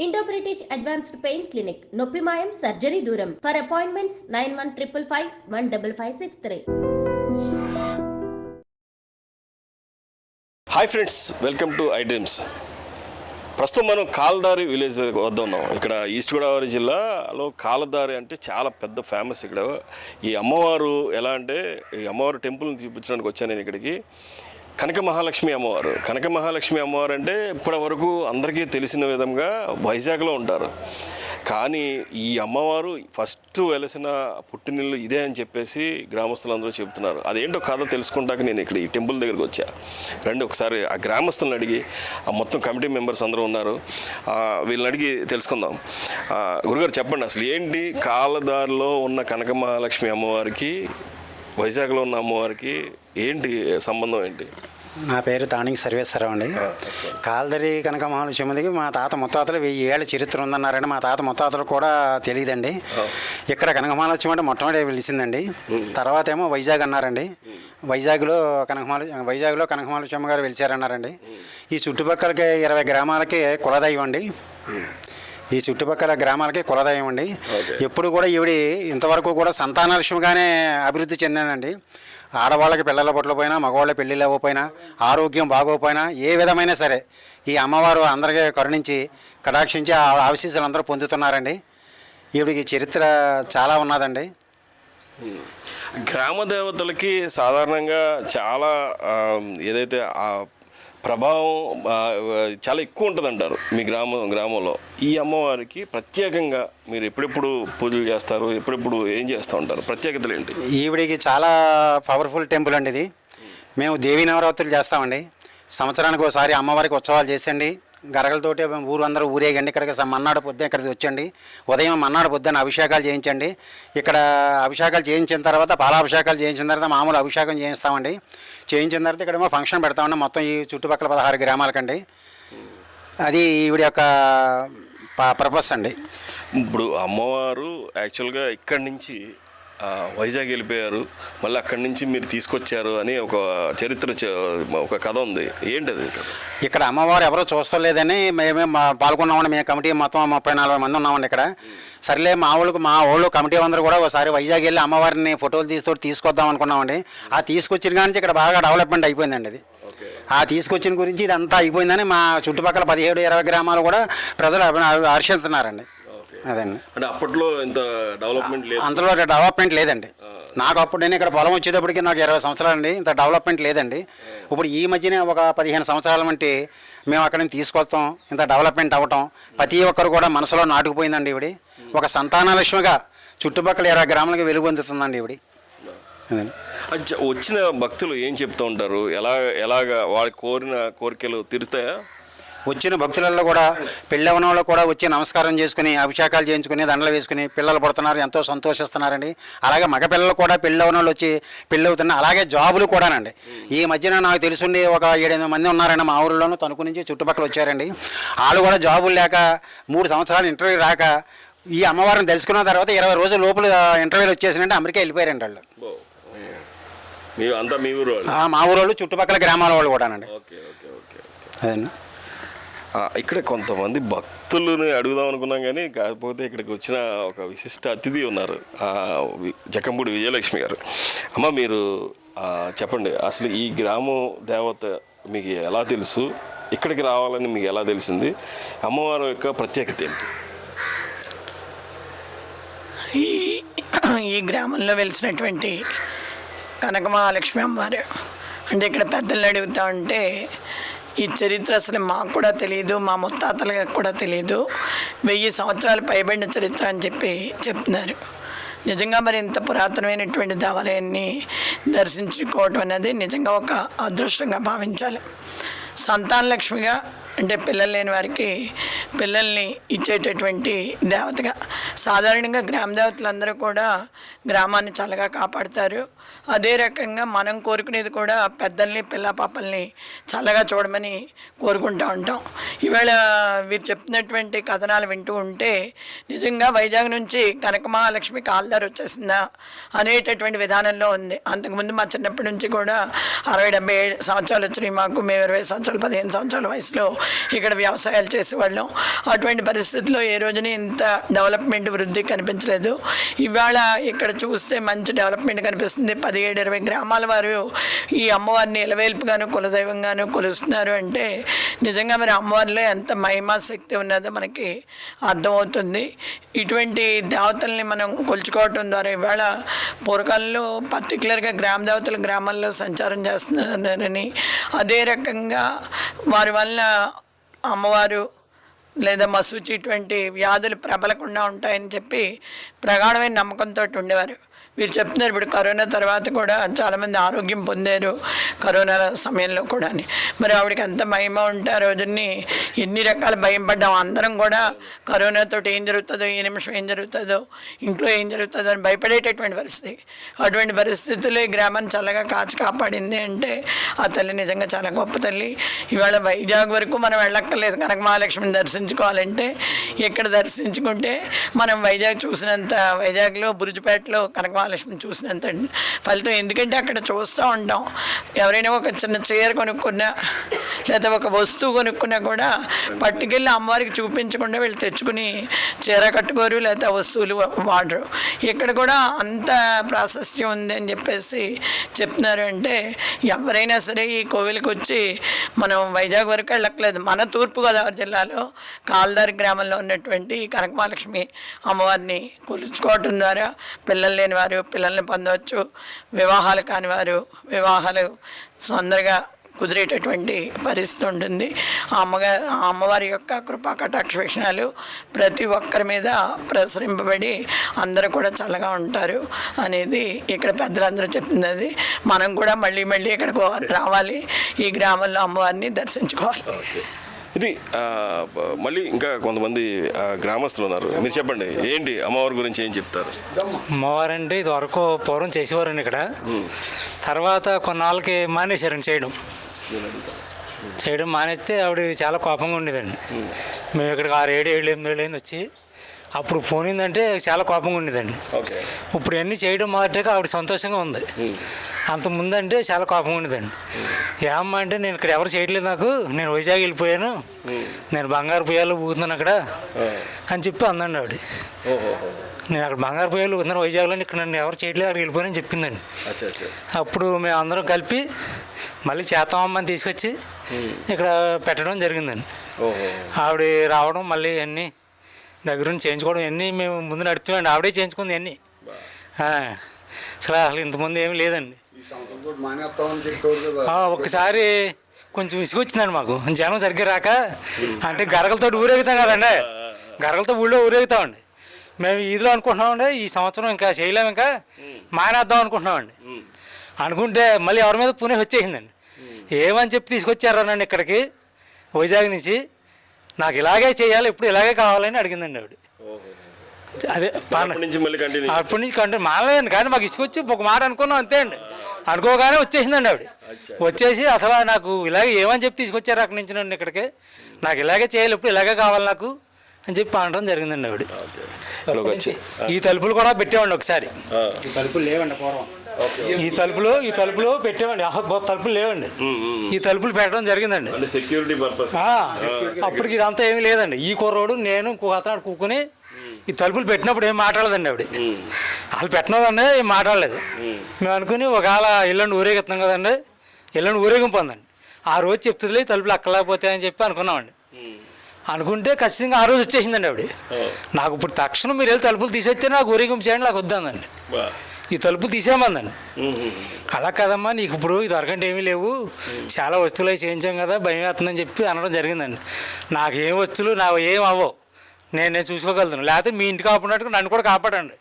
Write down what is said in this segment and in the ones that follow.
Indo British advanced pain clinic నొప్పి మాయం surgery దూరం for appointments 9155515563. Hi friends, welcome to I dreams. ప్రస్తుతం మనం కాలదారి విలేజ్ వద్ద ఉన్నాం. ఇక్కడ ఈస్ట్ గోదావరి జిల్లాలో కాలదారి అంటే చాలా పెద్ద ఫేమస్. ఇక్కడ ఈ అమ్మవారు ఎలా అంటే, ఈ అమ్మవారు టెంపుల్ని చూపించడానికి వచ్చాను నేను ఇక్కడికి. కనక మహాలక్ష్మి అమ్మవారు అంటే ఇప్పటి వరకు అందరికీ తెలిసిన విధంగా వైజాగ్లో ఉంటారు. కానీ ఈ అమ్మవారు ఫస్ట్ వెలసిన పుట్టినిల్లు ఇదే అని చెప్పేసి గ్రామస్తులందరూ చెబుతున్నారు. అదేంటో కథ తెలుసుకుంటాక నేను ఇక్కడ ఈ టెంపుల్ దగ్గరికి వచ్చా. రండి ఒకసారి ఆ గ్రామస్తులను అడిగి, ఆ మొత్తం కమిటీ మెంబర్స్ అందరూ ఉన్నారు, వీళ్ళని అడిగి తెలుసుకుందాం. గురుగారు చెప్పండి, అసలు ఏంటి కాలదారిలో ఉన్న కనక మహాలక్ష్మి అమ్మవారికి వైజాగ్లో ఉన్న అమ్మవారికి ఏంటి సంబంధం ఏంటి? నా పేరు తాణికి సర్వేశ్వరరావు అండి. కాలదరి కనక మహాలక్ష్మికి మా తాత ముత్తాతలు 1000 ఏళ్ళ చరిత్ర ఉందన్నారండి. మా తాత ముత్తాతలు కూడా తెలియదండి. ఇక్కడ కనక మహాలక్ష్మి అంటే మొట్టమొదటి పిలిచిందండి. తర్వాత ఏమో వైజాగ్ అన్నారండి. వైజాగ్లో కనక మహాలక్ష్మి గారు వెలిచారన్నారండి. ఈ చుట్టుపక్కలకి 20 గ్రామాలకి కులదైవం అండి. ఈ చుట్టుపక్కల గ్రామాలకి కులదైవం అండి. ఎప్పుడు కూడా ఈవిడి ఇంతవరకు కూడా సంతానలక్ష్మిగానే అభివృద్ధి చెందిందండి. ఆడవాళ్ళకి పిల్లల పుట్టకపోయినా, మగవాళ్ళ పెళ్ళిళ్ళు అవ్వకపోయినా, ఆరోగ్యం బాగోకపోయినా, ఏ విధమైనా సరే ఈ అమ్మవారు అందరికీ కరుణించి కటాక్షించి ఆశీస్సులు అందరూ పొందుతున్నారండి. ఈవిడికి చరిత్ర చాలా ఉన్నదండి. గ్రామ దేవతలకి సాధారణంగా చాలా ఏదైతే ప్రభావం చాలా ఎక్కువ ఉంటుంది అంటారు మీ గ్రామంలో. ఈ అమ్మవారికి ప్రత్యేకంగా మీరు ఎప్పుడెప్పుడు పూజలు చేస్తారు, ఎప్పుడెప్పుడు ఏం చేస్తూ ఉంటారు? ప్రత్యేకతలు ఏంటి? ఈవిడికి చాలా పవర్ఫుల్ టెంపుల్ అండి ఇది. మేము దేవీ నవరాత్రులు చేస్తామండి. సంవత్సరానికి ఒకసారి అమ్మవారికి ఉత్సవాలు చేసండి. గరగలతోటి అందరూ ఊరేగండి. ఇక్కడికి మన్నాడు పొద్దున ఇక్కడికి వచ్చండి. ఉదయం మన్నాడు పొద్దున్న అభిషేకాలు చేయించండి. ఇక్కడ అభిషేకాలు చేయించిన తర్వాత పాలాభిషేకాలు చేయించిన తర్వాత మామూలు అభిషేకం చేయిస్తామండి. చేయించిన తర్వాత ఇక్కడేమో ఫంక్షన్ పెడతామండి. మొత్తం ఈ చుట్టుపక్కల 16 గ్రామాలకండి. అది ఈవిడ యొక్క పర్పస్ అండి. ఇప్పుడు అమ్మవారు యాక్చువల్గా ఇక్కడి నుంచి వైజాగ్ వెళ్ళిపోయారు, మళ్ళీ అక్కడి నుంచి మీరు తీసుకొచ్చారు అని ఒక చరిత్ర, ఒక కథ ఉంది. ఏంటది? ఇక్కడ అమ్మవారు ఎవరో చూస్తలేదని మేమే పాల్గొన్నామండి. మేము కమిటీ మొత్తం 30-40 మంది ఉన్నామండి ఇక్కడ. సర్లే మా ఊళ్ళో కమిటీ అందరూ కూడా ఒకసారి వైజాగ్ వెళ్ళి అమ్మవారిని ఫోటోలు తీసుకొద్దాం అనుకున్నామండి. ఆ తీసుకొచ్చిన కానీ ఇక్కడ బాగా డెవలప్మెంట్ అయిపోయిందండి. అది ఆ తీసుకొచ్చిన గురించి ఇదంతా అయిపోయిందని మా చుట్టుపక్కల 17-20 గ్రామాలు కూడా ప్రజలు హర్షిస్తున్నారండి. అదండి. అంటే అప్పట్లో ఇంత డెవలప్మెంట్ లేదు, అంతలో డెవలప్మెంట్ లేదండి. నాకు అప్పుడు నేను ఇక్కడ పొలం వచ్చేటప్పటికి నాకు 20 సంవత్సరాలండి. ఇంత డెవలప్మెంట్ లేదండి. ఇప్పుడు ఈ మధ్యనే ఒక 15 సంవత్సరాల వంటి మేము అక్కడి నుంచి తీసుకొస్తాం. ఇంత డెవలప్మెంట్ అవ్వటం ప్రతి ఒక్కరు కూడా మనసులో నాటుకుపోయిందండి. ఈవిడి ఒక సంతానలక్ష్మిగా చుట్టుపక్కల 20 గ్రామాలకి వెలుగొందుతుందండి ఈవిడి. వచ్చిన భక్తులు ఏం చెప్తూ ఉంటారు? ఎలాగా వాళ్ళకి కోరిన కోరికలు తీరుతాయా? వచ్చిన భక్తులలో కూడా పెళ్ళవన వాళ్ళు కూడా వచ్చి నమస్కారం చేసుకుని అభిషేకాలు చేయించుకుని దండలు వేసుకుని పిల్లలు పుడుతున్నారు, ఎంతో సంతోషిస్తున్నారండి. అలాగే మగ పిల్లలు కూడా పెళ్ళవన వాళ్ళు వచ్చి పెళ్ళి అవుతున్నారు. అలాగే జాబులు కూడానండి. ఈ మధ్యన నాకు తెలుసుండి ఒక 7-8 మంది ఉన్నారండి మా ఊరిలోనూ. తణుకు నుంచి చుట్టుపక్కల వచ్చారండి. వాళ్ళు కూడా జాబులు లేక 3 సంవత్సరాలు ఇంటర్వ్యూ రాక ఈ అమ్మవారిని తెలుసుకున్న తర్వాత 20 రోజుల లోపల ఇంటర్వ్యూలు వచ్చేసినంటే అమెరికా వెళ్ళిపోయారండి వాళ్ళు. మా ఊరు వాళ్ళు, చుట్టుపక్కల గ్రామాల వాళ్ళు కూడానండి. అదండి. ఇక్కడ కొంతమంది భక్తులని అడుగుదాం అనుకున్నాం, కానీ కాకపోతే ఇక్కడికి వచ్చిన ఒక విశిష్ట అతిథి ఉన్నారు, జక్కంపూడి విజయలక్ష్మి గారు. అమ్మ, మీరు చెప్పండి, అసలు ఈ గ్రామం దేవత మీకు ఎలా తెలుసు? ఇక్కడికి రావాలని మీకు ఎలా తెలిసింది? అమ్మవారి యొక్క ప్రత్యేకత ఏంటి? ఈ గ్రామంలో వెలిసినటువంటి కనక మహాలక్ష్మి అమ్మవారు అంటే ఇక్కడ పెద్దలు అడుగుతా ఉంటే ఈ చరిత్ర అసలు మాకు కూడా తెలియదు, మా ముత్తాతలకు కూడా తెలియదు. 1000 సంవత్సరాలు పైబడిన చరిత్ర అని చెప్తున్నారు. నిజంగా మరి ఇంత పురాతనమైనటువంటి దేవాలయాన్ని దర్శించుకోవటం అనేది నిజంగా ఒక అదృష్టంగా భావించాలి. సంతానలక్ష్మిగా అంటే పిల్లలు లేని వారికి పిల్లల్ని ఇచ్చేటటువంటి దేవతగా. సాధారణంగా గ్రామ దేవతలందరూ కూడా గ్రామాన్ని చల్లగా కాపాడుతారు. అదే రకంగా మనం కోరుకునేది కూడా పెద్దల్ని పిల్ల పాపల్ని చల్లగా చూడమని కోరుకుంటూ ఉంటాం. ఈవేళ వీరు చెప్తున్నటువంటి కథనాలు వింటూ ఉంటే నిజంగా వైజాగ్ నుంచి కనక మహాలక్ష్మి కాల్దారి వచ్చేసిందా అనేటటువంటి విధానంలో ఉంది. అంతకుముందు మా చిన్నప్పటి నుంచి కూడా 60-70 సంవత్సరాలు వచ్చినాయి మాకు. మేము 20 సంవత్సరాలు 15 సంవత్సరాల వయసులో ఇక్కడ వ్యవసాయాలు చేసేవాళ్ళం. అటువంటి పరిస్థితుల్లో ఏ రోజున ఇంత డెవలప్మెంట్ వృద్ధి కనిపించలేదు. ఇవాళ ఇక్కడ చూస్తే మంచి డెవలప్మెంట్ కనిపిస్తుంది. 17-20 గ్రామాల వారు ఈ అమ్మవారిని ఇలవేల్పుగాను కులదైవంగాను కొలుస్తున్నారు అంటే నిజంగా మరి అమ్మవారిలో ఎంత మహిమా శక్తి ఉన్నదో మనకి అర్థమవుతుంది. ఇటువంటి దేవతల్ని మనం కొలుచుకోవటం ద్వారా ఇవాళ పూర్వకాలంలో పర్టికులర్గా గ్రామ దేవతలు గ్రామాల్లో సంచారం చేస్తున్నారని, అదే రకంగా వారి వల్ల అమ్మవారు లేదా మసూచి ఇటువంటి వ్యాధులు ప్రబలకుండా ఉంటాయని చెప్పి ప్రగాఢమైన నమ్మకంతో ఉండేవారు. వీరు చెప్తున్నారు ఇప్పుడు కరోనా తర్వాత కూడా చాలామంది ఆరోగ్యం పొందారు కరోనా సమయంలో కూడా. మరి ఆవిడకి అంత మహిమ ఉంటే ఆ రోజుని ఎన్ని రకాల భయం పడ్డాం అందరం కూడా. కరోనాతో ఏం జరుగుతుందో, ఏ నిమిషం ఏం జరుగుతుందో, ఇంట్లో ఏం జరుగుతుందో అని భయపడేటటువంటి పరిస్థితి. అటువంటి పరిస్థితుల్లో ఈ గ్రామాన్ని చల్లగా కాచి కాపాడింది అంటే ఆ తల్లి నిజంగా చాలా గొప్ప తల్లి. ఇవాళ వైజాగ్ వరకు మనం వెళ్ళక్కర్లేదు. కనక మహాలక్ష్మిని దర్శించుకోవాలంటే ఇక్కడ దర్శించుకుంటే మనం వైజాగ్ చూసినంత, వైజాగ్లో బురుజుపేటలో కనక మహాలక్ష్మిని చూసినంత ఫలితం. ఎందుకంటే అక్కడ చూస్తూ ఉంటాం. ఎవరైనా ఒక చిన్న చీర కొనుక్కున్నా లేదా ఒక వస్తువు కొనుక్కున్నా కూడా పట్టుకెళ్ళి అమ్మవారికి చూపించకుండా వీళ్ళు తెచ్చుకుని చీర కట్టుకోరు లేదా వస్తువులు వాడరు. ఇక్కడ కూడా అంత ప్రాశస్త్యం ఉంది అని చెప్పేసి చెప్తున్నారు. అంటే ఎవరైనా సరే ఈ కోవిలికి వచ్చి మనం వైజాగ్ వరకు వెళ్ళక్కలేదు. మన తూర్పుగోదావరి జిల్లాలో కాల్దారి గ్రామంలో ఉన్నటువంటి కనక మహాలక్ష్మి అమ్మవారిని కొలుచుకోవటం ద్వారా పిల్లలు లేని వారు పిల్లల్ని పొందవచ్చు, వివాహాలు కాని వారు వివాహాలు తొందరగా కుదిరేటటువంటి పరిస్థితి ఉంటుంది. ఆ అమ్మవారి యొక్క కృపా కటాక్ష వీక్షణాలు ప్రతి ఒక్కరి మీద ప్రసరింపబడి అందరూ కూడా చల్లగా ఉంటారు అనేది ఇక్కడ పెద్దలందరూ చెప్తున్నది. మనం కూడా మళ్ళీ మళ్ళీ ఇక్కడికి రావాలి, ఈ గ్రామంలో అమ్మవారిని దర్శించుకోవాలి. ఇది మళ్ళీ ఇంకా కొంతమంది గ్రామస్తులు ఉన్నారు. మీరు చెప్పండి, ఏంటి అమ్మవారి గురించి ఏం చెప్తారు? అమ్మవారు అంటే ఇది వరకు పూర్వం చేసేవారండి ఇక్కడ. తర్వాత కొన్నాళ్ళకి మానేశారండి చేయడం మానేస్తే ఆవిడ చాలా కోపంగా ఉండేదండి. మేము ఇక్కడికి 6-7-8 ఏళ్ళు వచ్చి అప్పుడు పోనిందంటే చాలా కోపంగా ఉండేదండి. ఇప్పుడు అన్నీ చేయడం మొదటిగా ఆవిడ సంతోషంగా ఉంది. అంతకుముందంటే చాలా కోపంగా ఉండేదండి. ఏమమ్మా అంటే నేను ఇక్కడ ఎవరు చేయట్లేదు, నాకు నేను వైజాగ్ వెళ్ళిపోయాను, నేను బంగారు పొయ్యాలు ఊగుతున్నాను అక్కడ అని చెప్పి అందండి ఆవిడ. నేను అక్కడ బంగారు పొయ్యాలు ఊగుతున్నాను వైజాగ్లో, ఇక్కడ నన్ను ఎవరు చేయట్లేదు అక్కడికి వెళ్ళిపోయానని చెప్పిందండి. అప్పుడు మేము అందరం కలిపి మళ్ళీ చేతామమ్మని తీసుకొచ్చి ఇక్కడ పెట్టడం జరిగిందండి. ఆవిడ రావడం మళ్ళీ అన్నీ దగ్గర నుంచి చేయించుకోవడం అన్నీ మేము ముందు నడుపుతామండి. ఆవిడే చేయించుకుంది అన్నీ. అసలు ఇంతకుముందు ఏమీ లేదండి. ఒక్కసారి కొంచెం విసుగొచ్చిందండి మాకు, జనం సరిగ్గా రాక. అంటే గరగలతో ఊరేగుతాం కదండి, గరగలతో ఊళ్ళో ఊరేగుతామండి. మేము ఈదులో అనుకుంటున్నామండి ఈ సంవత్సరం ఇంకా చేయలేము, ఇంకా మానేద్దాం అనుకుంటున్నామండి. అనుకుంటే మళ్ళీ ఎవరి మీద పునే వచ్చేసిందండి. ఏమని చెప్పి తీసుకొచ్చారా నన్ను ఇక్కడికి వైజాగ్ నుంచి, నాకు ఇలాగే చేయాలి, ఇప్పుడు ఇలాగే కావాలని అడిగిందండి ఆవిడ. అదే అప్పటి నుంచి కంటిన్యూ మానలేదండి. కానీ మాకు ఇసుకొచ్చి ఒక మాట అనుకున్నాం అంతే అండి. అనుకోగానే వచ్చేసిందండి ఆవిడ. వచ్చేసి అసలు నాకు ఇలాగే ఏమని చెప్పి తీసుకొచ్చారు అక్కడి నుంచి నన్ను ఇక్కడికి, నాకు ఇలాగే చేయాలి, ఇప్పుడు ఇలాగే కావాలి నాకు అని చెప్పి అనడం జరిగిందండి ఆవిడ. ఈ తలుపులు కూడా పెట్టామండి ఒకసారి. తలుపులు లేవండి పూర్వం. ఈ తలుపులు పెట్టామండి, తలుపులు లేవండి. ఈ తలుపులు పెట్టడం జరిగిందండి సెక్యూరిటీ పర్పస్. అప్పటికి ఇదంతా ఏమీ లేదండి. ఈ కుర్రోడు నేను అతను కూకుని ఈ తలుపులు పెట్టినప్పుడు ఏం మాట్లాడదండి ఆవిడ. వాళ్ళు పెట్టినదండి ఏం మాట్లాడలేదు. మేము అనుకుని ఒకవేళ ఇల్లండి ఊరేగిస్తున్నాం కదండి, ఇల్లండి ఊరేగింపు ఉందండి, ఆ రోజు చెప్తుందిలే తలుపులు అక్కలేకపోతే అని చెప్పి అనుకున్నామండి. అనుకుంటే ఖచ్చితంగా ఆ రోజు వచ్చేసిందండి ఆవిడ. నాకు ఇప్పుడు తక్షణం మీరు వెళ్ళి తలుపులు తీసొస్తే నాకు ఊరేగింపు చేయండి, నాకు వద్దందండి. ఈ తలుపులు తీసేయమందండి. అలా కదమ్మా, నీకు ఇప్పుడు ఇది వరకంటే ఏమీ లేవు, చాలా వస్తువులు అవి చేయించాం కదా, భయం వేస్తుందని చెప్పి అనడం జరిగిందండి. నాకు ఏం వస్తువులు నాకు ఏం అవ్వవు, నేను చూసుకోగలుగుతాను, లేకపోతే మీ ఇంటికి కాపాడినట్టుగా నన్ను కూడా కాపాడండి,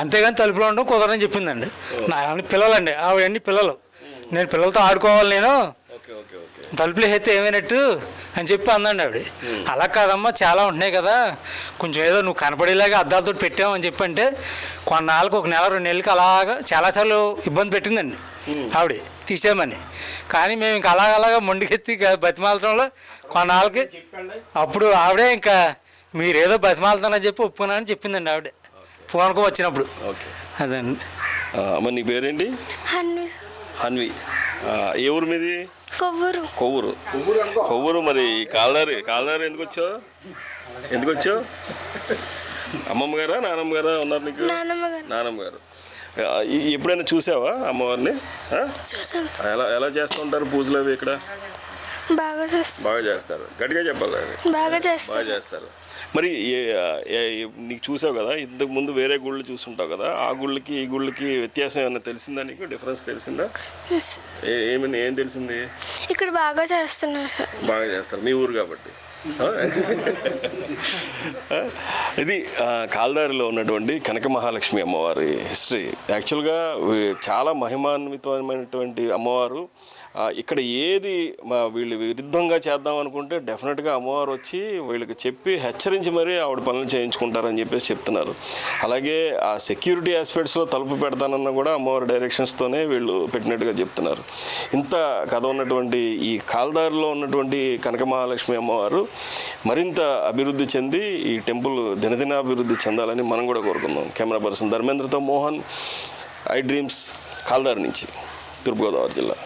అంతేగాని తలుపులో ఉండడం కుదరని చెప్పిందండి. నా పిల్లలండి ఆవిడన్నీ పిల్లలు, నేను పిల్లలతో ఆడుకోవాలి, నేను తలుపులు వేస్తే ఏమైనట్టు అని చెప్పి అందండి ఆవిడ. అలా కాదమ్మా, చాలా ఉంటున్నాయి కదా, కొంచెం ఏదో నువ్వు కనపడేలాగా అద్దాలతో పెట్టామని చెప్పి అంటే కొన్నాళ్ళకి ఒక నెల 2 నెలలకి అలాగా చాలాసార్లు ఇబ్బంది పెట్టిందండి ఆవిడ తీసేయమని. కానీ మేము ఇంకా అలాగలాగా మొండికెత్తి బతిమాలటంలో కొన్నాళ్ళకి అప్పుడు ఆవిడే ఇంకా మీరేదో బతిమాలుతానని చెప్పి ఒప్పుకున్నానని చెప్పిందండి ఆవిడే ఫోన్కు వచ్చినప్పుడు. అదండి. అమ్మ నీ పేరేంటి? హన్వి. ఏ ఊరు మీది? కొవ్వూరు. మరి కాల్దారి ఎందుకు వచ్చావు? అమ్మమ్మ గారా నానమ్మ గారా ఉన్నారు నీకు? నానమ్మ గారు. ఎప్పుడైనా చూసావా అమ్మవారిని? ఎలా చేస్తూ ఉంటారు పూజలు అవి ఇక్కడ? బాగా చేస్తారు. గట్టిగా చెప్పాలి. బాగా చేస్తారు. మరి నీకు చూసావు కదా, ఇంతకు ముందు వేరే గుళ్ళు చూసుంటావు కదా, ఆ గుళ్ళకి ఈ గుళ్ళకి వ్యత్యాసం ఏమైనా తెలిసిందా నీకు? డిఫరెన్స్ తెలిసిందా? ఏం తెలిసింది? ఇక్కడ బాగా చేస్తున్నారు సార్. బాగా చేస్తారు మీ ఊరు కాబట్టి. ఇది కాల్దారిలో ఉన్నటువంటి కనక మహాలక్ష్మి అమ్మవారి హిస్టరీ. యాక్చువల్గా చాలా మహిమాన్వితమైనటువంటి అమ్మవారు. ఇక్కడ ఏది వీళ్ళు విరుద్ధంగా చేద్దాం అనుకుంటే డెఫినెట్గా అమ్మవారు వచ్చి వీళ్ళకి చెప్పి హెచ్చరించి మరీ ఆవిడ పనులు చేయించుకుంటారని చెప్పేసి చెప్తున్నారు. అలాగే ఆ సెక్యూరిటీ ఆస్పెక్ట్స్లో తలుపు పెడతానన్నా కూడా అమ్మవారి డైరెక్షన్స్తోనే వీళ్ళు పెట్టినట్టుగా చెప్తున్నారు. ఇంత కథ ఉన్నటువంటి ఈ కాల్దారిలో ఉన్నటువంటి కనక మహాలక్ష్మి అమ్మవారు మరింత అభివృద్ధి చెంది ఈ టెంపుల్ దినదినాభివృద్ధి చెందాలని మనం కూడా కోరుకుందాం. కెమెరా పర్సన్ ధర్మేంద్రతో మోహన్, ఐ డ్రీమ్స్, కాల్దారి నుంచి, తూర్పుగోదావరి జిల్లా.